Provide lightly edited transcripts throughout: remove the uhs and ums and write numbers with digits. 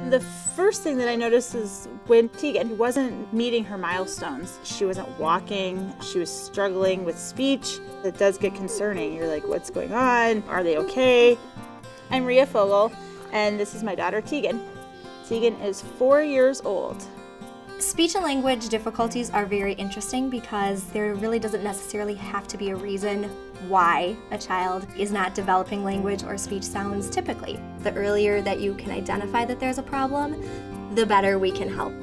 The first thing that I noticed is when Teagan wasn't meeting her milestones. She wasn't walking, she was struggling with speech. It does get concerning. You're like, what's going on? Are they okay? I'm Rhea Fogel, and this is my daughter Teagan. Teagan is 4 years old. Speech and language difficulties are very interesting because there really doesn't necessarily have to be a reason why a child is not developing language or speech sounds typically. The earlier that you can identify that there's a problem, the better we can help.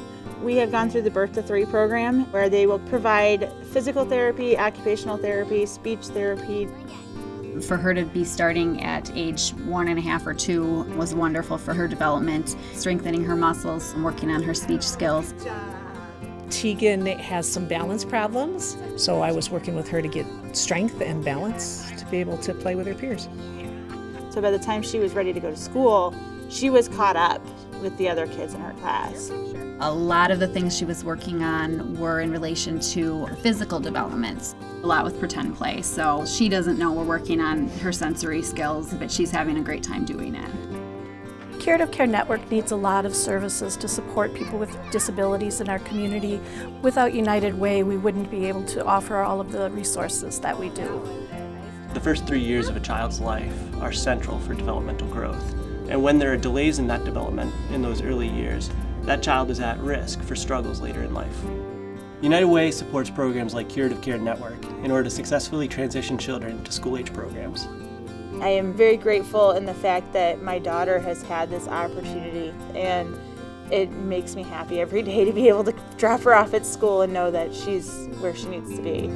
We have gone through the Birth to 3 program where they will provide physical therapy, occupational therapy, speech therapy. For her to be starting at age 1.5 or 2 was wonderful for her development, strengthening her muscles and working on her speech skills. Teagan has some balance problems, so I was working with her to get strength and balance to be able to play with her peers. So by the time she was ready to go to school, she was caught up with the other kids in her class. A lot of the things she was working on were in relation to physical development, a lot with pretend play. So she doesn't know we're working on her sensory skills, but she's having a great time doing it. Curative Care Network needs a lot of services to support people with disabilities in our community. Without United Way, we wouldn't be able to offer all of the resources that we do. The first 3 years of a child's life are central for developmental growth. And when there are delays in that development in those early years, that child is at risk for struggles later in life. United Way supports programs like Curative Care Network in order to successfully transition children to school-age programs. I am very grateful in the fact that my daughter has had this opportunity, and it makes me happy every day to be able to drop her off at school and know that she's where she needs to be.